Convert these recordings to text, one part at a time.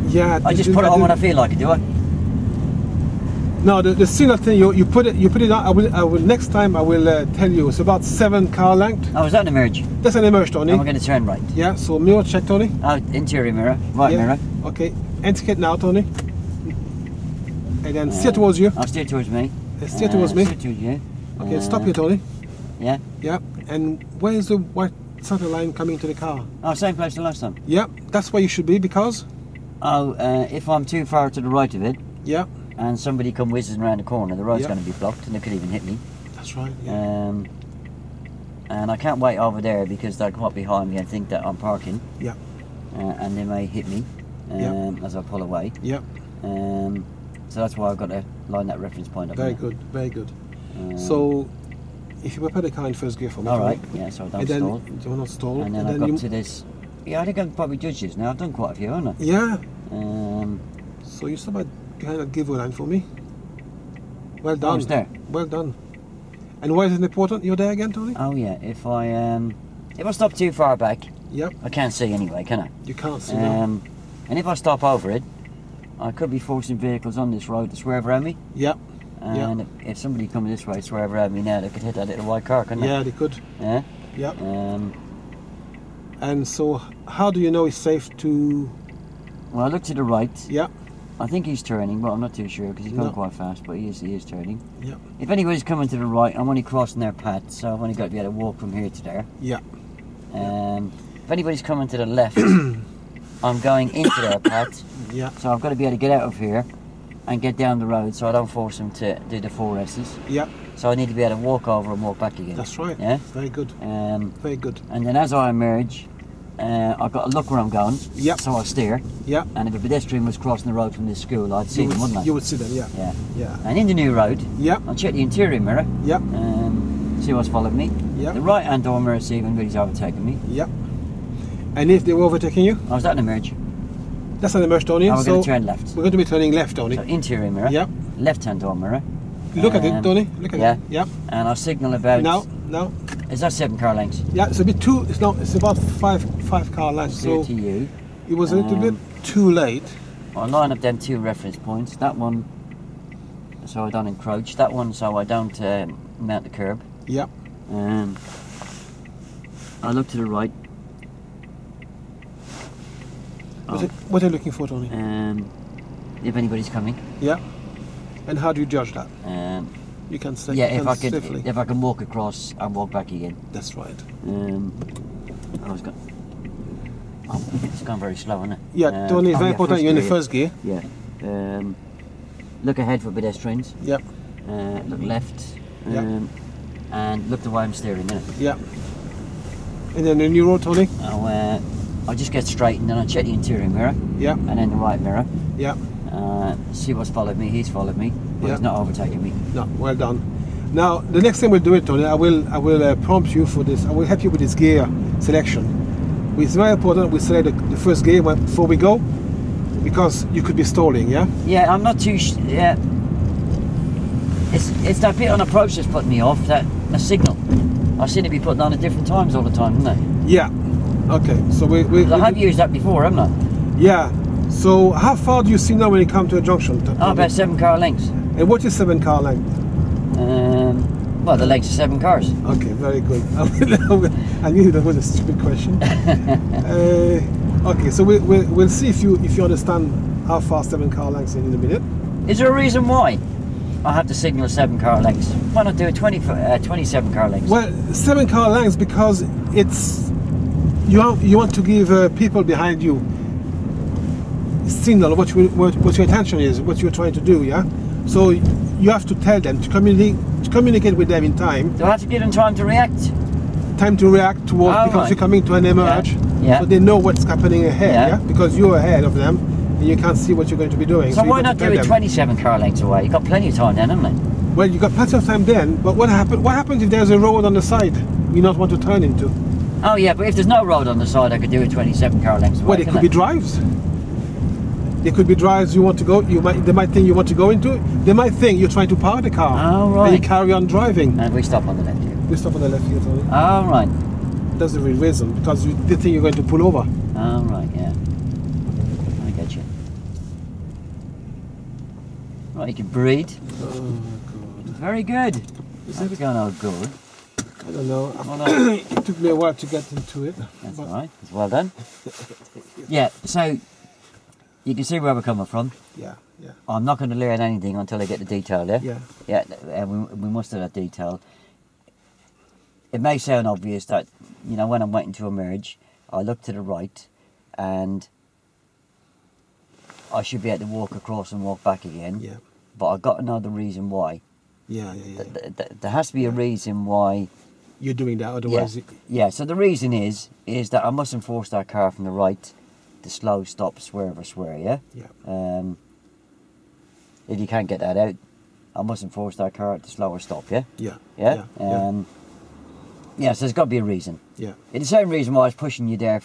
Yeah. I just put it on when I feel like it, do I? No, the signal thing, you put it on. I will next time I will tell you. It's about 7 car length. Oh, is that an emerge? That's an emerge, Tony. And we're going to turn right. Yeah. So mirror check, Tony. Oh, interior mirror, right mirror. Okay. Indicate now, Tony. And then steer towards you. I'll steer towards me. Steer towards me. Steer towards you. Okay. Stop here, Tony. Yeah. Yeah. And where is the white center line coming to the car? Oh, same place as last time. Yeah. That's where you should be because. Oh, if I'm too far to the right of it. Yeah. And somebody come whizzing around the corner, the road's going to be blocked and they could even hit me. That's right, yeah. And I can't wait over there because they'll come up behind me and think that I'm parking. Yeah. And they may hit me as I pull away. Yeah. So that's why I've got to line that reference point up. Very good, very good. So, if you prepare the car in first gear for me. Alright, yeah, so I don't stall. Do not stall. And then I've got to this. Yeah, I think I've probably judged this now. I've done quite a few, haven't I? Yeah. So you stop at behind that giveaway line for me. Well done. I was there. Well done. And why is it important you're there again, Tony? Oh yeah, if I stop too far back, yep. I can't see anyway, can I? You can't see now. And if I stop over it, I could be forcing vehicles on this road to swerve around me. Yep. And if somebody comes this way, swerve around me now, they could hit that little white car, couldn't they? Yeah, they could. Yeah. Yep. And so, how do you know it's safe to? Well, I look to the right. Yep. I think he's turning, but I'm not too sure because he's going quite fast. But he is turning. Yeah. If anybody's coming to the right, I'm only crossing their path, so I've only got to be able to walk from here to there. Yeah. If anybody's coming to the left, I'm going into their path. Yeah. So I've got to be able to get out of here and get down the road, so I don't force them to do the 4 S's. Yeah. So I need to be able to walk over and walk back again. That's right. Yeah. Very good. Very good. And then as I emerge, I've got to look where I'm going. Yeah. So I steer. Yeah. And if a pedestrian was crossing the road from this school, I'd see them, wouldn't I? You would see them, yeah. Yeah. Yeah. And in the new road, yeah. I'll check the interior mirror. Yeah. See what's followed me. Yeah. The right hand door mirror, see if anybody's overtaken me. Yeah. And if they were overtaking you? Oh, is that an emerge? That's an emerge, Tony. Oh, we're going to turn left. We're going to be turning left, Tony. So interior mirror. Yeah. Left hand door mirror. Look at it, Tony. Look at it. Yeah. And I'll signal about. No. Is that 7 car lengths? Yeah, it's a bit too. It's not. It's about five car lengths. So to you. It was a little bit too late. I'll line up them 2 reference points. That one, so I don't encroach. That one, so I don't mount the curb. Yeah. I look to the right. What are you looking for, Tony? If anybody's coming. Yeah. And how do you judge that? You can say. Yeah, if I can walk across and walk back again. That's right. It's gone very slow, isn't it? Yeah, Tony, it's very important. You're in the first gear. Yeah. Look ahead for pedestrians. Yep. Look left. Yep. And look the way I'm steering, innit? Yeah. And then the new road, Tony? I'll just get straight and then I'll check the interior mirror. Yeah. And then the right mirror. Yeah. See what's followed me. He's followed me, but he's not overtaking me. No, well done. Now, the next time we'll do it, Tony, I will prompt you for this. I will help you with this gear selection. It's very important we select the first gear before we go, because you could be stalling, yeah? Yeah, I'm not too... yeah. It's that bit on approach that's putting me off, that signal. I seem to be putting on at different times all the time, don't I? Yeah. Okay, so I have used that before, haven't I? Yeah. So how far do you see now when you come to a junction? Oh, about 7 car lengths. And what is 7 car length? Well, the lengths of 7 cars. Okay, very good. I knew that was a stupid question. Okay, so we'll see if you understand how far 7 car lengths in a minute. Is there a reason why I have to signal 7 car lengths? Why not do a 27 car lengths? Well, 7 car lengths because it's you want to give people behind you signal what your intention is, what you're trying to do, yeah? So you have to tell them to communicate with them in time. Do I have to give them time to react? Time to react towards, because you're coming to an emerge, so they know what's happening ahead, yeah? Because you're ahead of them and you can't see what you're going to be doing. So why not do it 27 car lengths away? You've got plenty of time then, haven't you? Well, you've got plenty of time then, but what happens if there's a road on the side you not want to turn into? Oh yeah, but if there's no road on the side, I could do it 27 car lengths away. Well, it could be drives. There could be drives you want to go. They might think you want to go into. They might think you're trying to park the car. Oh, right. And you carry on driving. And we stop on the left here. We stop on the left here, Tony. Oh, right. That's the real reason, because they think you're going to pull over. Oh, right, yeah. I get you. Right, you can breathe. Oh my God. Very good. Is That's it? going all good. I don't know. Well done. It took me a while to get into it. That's but- all right. It's well done. Yeah, so you can see where we're coming from. Yeah, yeah, I'm not going to learn anything until I get the detail there. yeah, Yeah, and we must have that detail. It may sound obvious that, you know, when I'm waiting to emerge, I look to the right and I should be able to walk across and walk back again. yeah, But I've got to know the reason why. yeah, yeah, yeah. There has to be a reason why. You're doing that, otherwise, Yeah, so the reason is that I mustn't force that car from the right to slow, stop, swerve or swear, yeah? yeah, If you can't get that out, I mustn't force that car to slow or stop, yeah? yeah, Yeah? yeah, Yeah, so there's got to be a reason. yeah, It's the same reason why I was pushing you there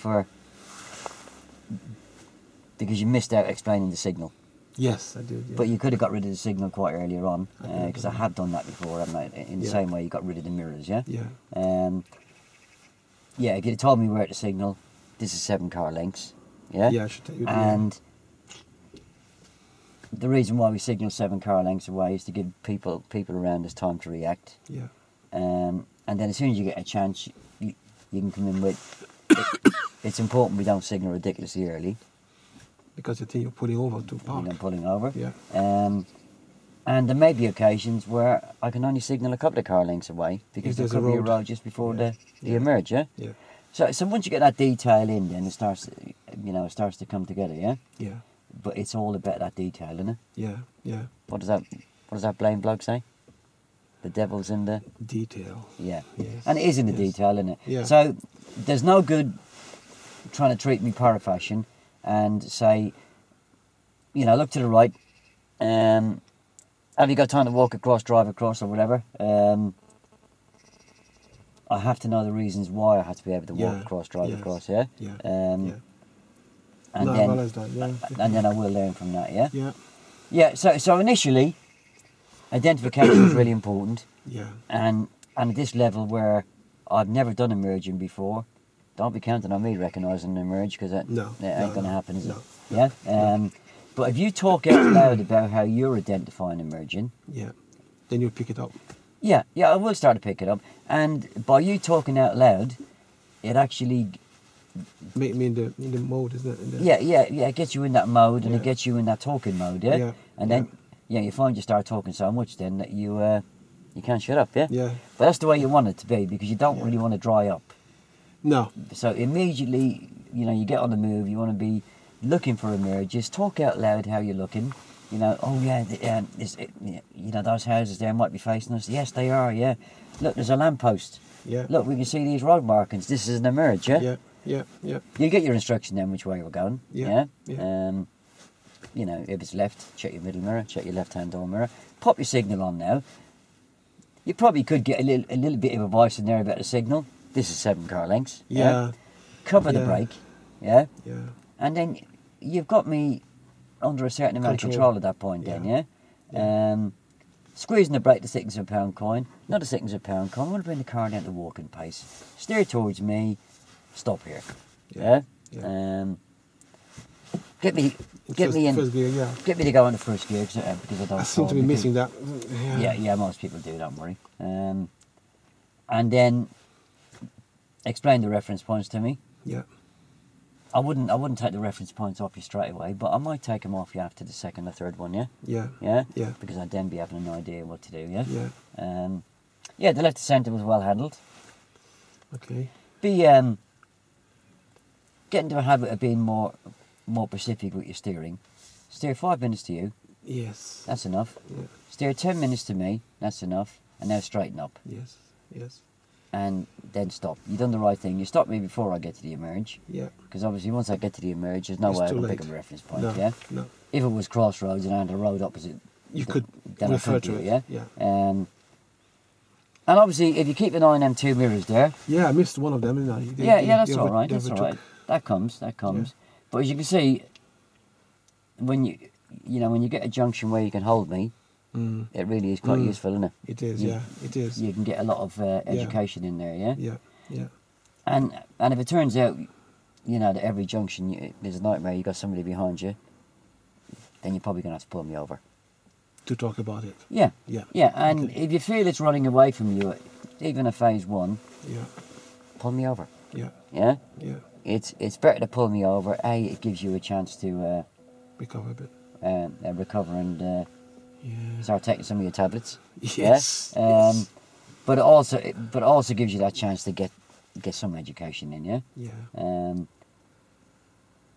because you missed out explaining the signal. yes, I did. Yeah. But you could have got rid of the signal quite earlier on, I could have because I done have done that before, haven't I? In the Yeah. same way you got rid of the mirrors, yeah? yeah, Yeah, if you'd have told me where to signal, this is 7 car lengths, yeah? yeah, I should tell you. And the reason why we signal 7 car lengths away is to give people around us time to react. yeah, And then as soon as you get a chance, you can come in with... It's important we don't signal ridiculously early. because I think you're pulling over to park. I'm pulling over. Yeah, And there may be occasions where I can only signal a couple of car lengths away because If there there's a could be a road. road just before Yeah. the Yeah. emerge, yeah? yeah, So once you get that detail in, then it starts, it starts to come together, yeah? yeah, But it's all about that detail, isn't it? yeah, yeah. What does that blame bloke say? The devil's in the... Detail. Yeah. Yes. And it is in the yes. detail, isn't it? Yeah. So there's no good trying to treat me parafashion and say, look to the right. Have you got time to walk across, drive across, or whatever? I have to know the reasons why I have to be able to walk Yeah, across, drive yes, across. Yeah. Yeah, And yeah. No, I then realize that. Yeah, and then I will learn from that. Yeah. yeah, Yeah. So initially, identification is really important, yeah, and at this level where I've never done emerging before, don't be counting on me recognising an emerge because that No, it ain't no, going to no, happen, is no, it? Yeah. But if you talk out loud about how you're identifying emerging, yeah. Then you pick it up. yeah, I will start to pick it up. And by you talking out loud, it actually, Make me in the mode, isn't it? In the, yeah, it gets you in that mode and Yeah. it gets you in that talking mode, yeah. Yeah, And then, you find you start talking so much then that you can't shut up, yeah. Yeah. But that's the way you want it to be because you don't Yeah. really want to dry up. No. So immediately, you get on the move. You want to be looking for emerges. Talk out loud how you're looking. Oh yeah, those houses there might be facing us. Yes, they are. Yeah. Look, there's a lamppost. Yeah. Look, we can see these road markings. This is an emerge. Yeah. Yeah. Yeah. Yeah. You get your instruction then which way you're going. Yeah, Yeah. If it's left, check your middle mirror. Check your left-hand door mirror. Pop your signal on now. You probably could get a little bit of advice in there about the signal. This is 7 car lengths. Yeah. Cover the Yeah. brake. Yeah. Yeah. And then you've got me under a certain amount of control at that point then, yeah? Yeah. Squeezing the brake to thickness of a pound coin. Not a thickness of a pound coin. I want to bring the car down to walking pace. Steer towards me. Stop here. Yeah? Yeah. Get me in. First gear, yeah. Get me to go into first gear because I don't I seem to be fall, missing that. Yeah, most people do, don't worry. And then explain the reference points to me. Yeah. I wouldn't take the reference points off you straight away, but I might take them off you after the second or third one, yeah? Yeah. Yeah? Yeah. Because I'd then be having an idea what to do, yeah? Yeah. The left to centre was well handled. Okay. Be get into a habit of being more specific with your steering. Steer 5 minutes to you, Yes. that's enough. Yeah. Steer 10 minutes to me, that's enough. And now straighten up. Yes. Yes. And then stop. You've done the right thing. You stop me before I get to the emerge. Yeah. Because obviously once I get to the emerge, there's no It's way I too can pick late. up a reference point, No. yeah? No. If it was crossroads and I had a road opposite, You could then I refer could to do it. yeah? Yeah. And obviously, if you keep an eye on them 2 mirrors there, Yeah, I missed one of them, didn't I? that's they all over- right. they That's all overtook. right. That comes. But as you can see, when you get a junction where you can hold me, Mm. it really is quite useful, isn't it? It is, You- yeah. It is. You can get a lot of education in there, yeah. Yeah. Yeah. And if it turns out, that every junction there's a nightmare, you got somebody behind you, then you're probably gonna have to pull me over. to talk about it. Yeah. Yeah. Yeah, and Okay. if you feel it's running away from you, even at phase 1, Yeah. pull me over. Yeah. Yeah? Yeah. It's better to pull me over. A, it gives you a chance to Recover a bit. recover and Yeah. start taking some of your tablets. Yes. Yeah? Yes. But it also gives you that chance to get some education in, yeah? Yeah.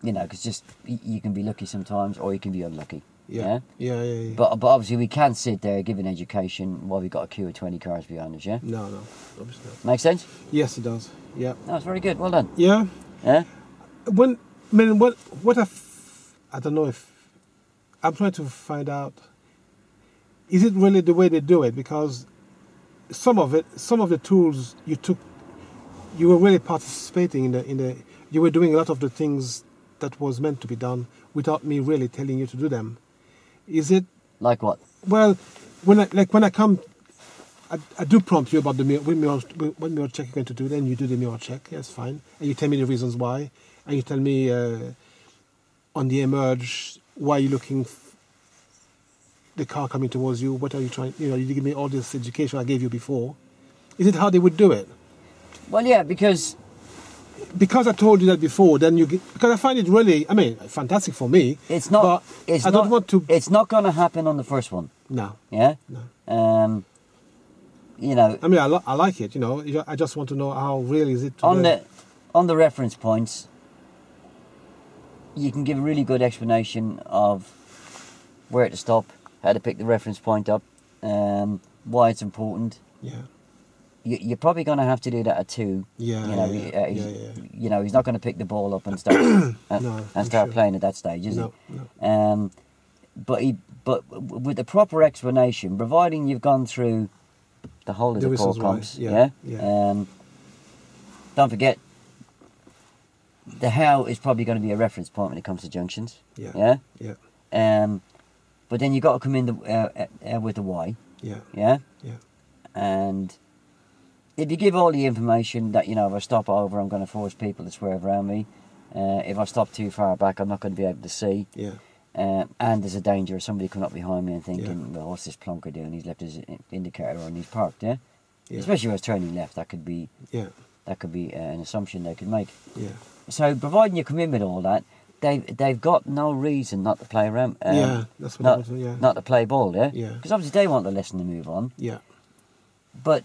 You know, because just you can be lucky sometimes, or you can be unlucky. Yeah. Yeah. Yeah. Yeah. Yeah. But obviously we can't sit there giving education while we've got a queue of 20 cars behind us. Yeah. No. No. Obviously not. Make sense? Yes, it does. Yeah. That's very good. Well done. Yeah. Yeah. When I mean, what I don't know if I'm trying to find out. Is it really the way they do it? Because some of the tools you took, you were really participating in the. You were doing a lot of the things that was meant to be done without me really telling you to do them. Is it? Like what? Well, when I come, I do prompt you about the mirror, what mirror check you're going to do. Then you do the mirror check. Yes, fine. And you tell me the reasons why. And you tell me on the emerge why you're looking. The car coming towards you. What are you trying? You know, you give me all this education I gave you before. Is it how they would do it? Well, yeah, because I told you that before. Then because I find it really. I mean, fantastic for me. it's not. But It's I not, don't want to. It's not going to happen on the first one. No. Yeah. No. You know. I mean, I like it. You know, I just want to know how real is it. On the reference points, you can give a really good explanation of where to stop, how to pick the reference point up, why it's important. Yeah. You're probably going to have to do that at 2. Yeah. You know, Yeah. You know, he's not going to pick the ball up and start No, and start sure. playing at that stage, is No. he? No. But with the proper explanation, providing you've gone through the whole of The the core reasons why, comps, yeah, yeah. yeah. Don't forget, the how is probably going to be a reference point when it comes to junctions. Yeah. Yeah. Yeah. But then you got to come in with the why. Yeah. Yeah. Yeah. And if you give all the information that, you know, if I stop over, I'm going to force people to swerve around me. If I stop too far back, I'm not going to be able to see. Yeah. And there's a danger of somebody coming up behind me and thinking, well, what's this plonker doing? He's left his indicator on, he's parked, yeah? Yeah. Especially when it's turning left, that could be an assumption they could make. Yeah. So providing you come in with all that, they've got no reason not to play around. Yeah. That's what I want to. Yeah. Not to play ball, yeah? Yeah. Because obviously they want the lesson to move on. Yeah. But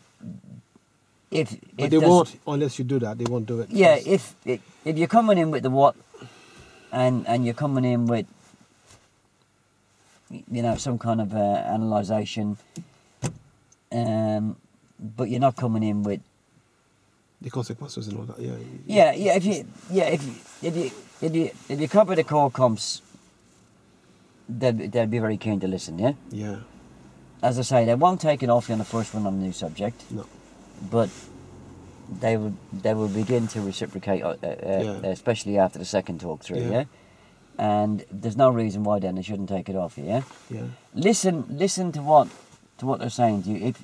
if But they there's- won't unless you do that. They won't do it. Yeah, because- if you're coming in with the what, and you're coming in with, you know, some kind of analysation, but you're not coming in with the consequences and all that. if you cover the core comps, they'll be very keen to listen. Yeah. Yeah. As I say, they won't take it off you on the first one on a new subject. No. But they will begin to reciprocate, especially after the second talk through. Yeah. And there's no reason why then they shouldn't take it off you. Yeah. Yeah. Listen to what they're saying to you.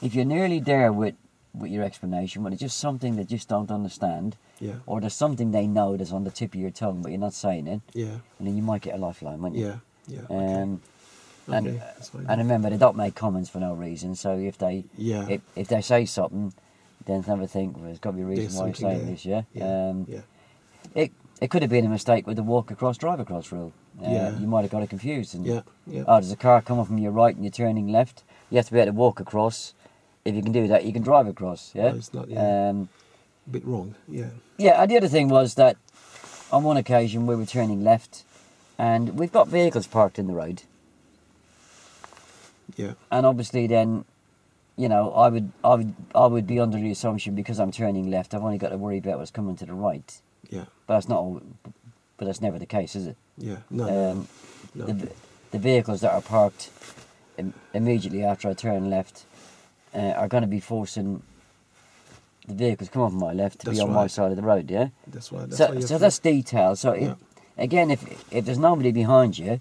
If you're nearly there with your explanation, when it's just something they just don't understand, Yeah. or there's something they know that's on the tip of your tongue but you're not saying it, Yeah. and then you might get a lifeline, won't you? Yeah. Yeah. And that's fine. and remember, they don't make comments for no reason. So if they if they say something, then never think, well, there's got to be a reason There's why you're saying something this. Yeah. Yeah. It could have been a mistake with the walk across, drive across rule. You might have got it confused. And, Yeah. there's a car coming from your right and you're turning left. You have to be able to walk across. If you can do that, you can drive across. Yeah. No, it's not. Yeah. A bit wrong. Yeah. Yeah. And the other thing was that on one occasion we were turning left, and we've got vehicles parked in the road. Yeah. And obviously, then, you know, I would be under the assumption because I'm turning left, I've only got to worry about what's coming to the right. Yeah. But that's not. But that's never the case, is it? Yeah. No. No. The vehicles that are parked immediately after I turn left are going to be forcing the vehicles come off my left to be on my side of the road. Yeah. That's right. So that's detail. So again, if there's nobody behind you,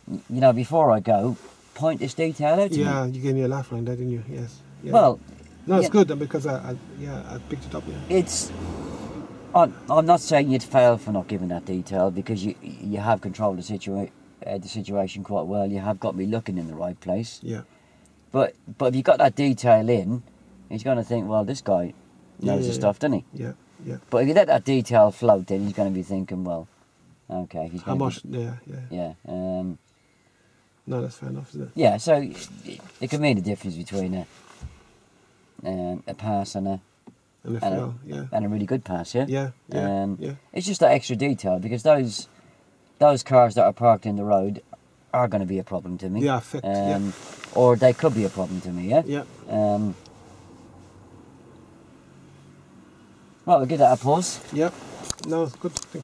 you know, before I go, point this detail out to me. Yeah, you gave me a laugh line, didn't you? Yes. Yeah. Well, no, it's good because I picked it up. Yeah. It's. I'm not saying you'd fail for not giving that detail because you have control of the the situation quite well. You have got me looking in the right place. Yeah. But if you've got that detail in, he's going to think, well, this guy knows his stuff, doesn't he? Yeah, yeah. But if you let that detail float, then he's going to be thinking, well, okay. He's How going much? to Yeah, yeah. Yeah. No, that's fair enough, isn't it? Yeah, so it can mean the difference between a pass and a NFL, yeah. and a really good pass, yeah? Yeah, yeah, yeah. It's just that extra detail, because those cars that are parked in the road are going to be a problem to me. Yeah, affect, yeah. Or they could be a problem to me, yeah? Yeah. Right, we'll give that a pause. Yep. No, it's good.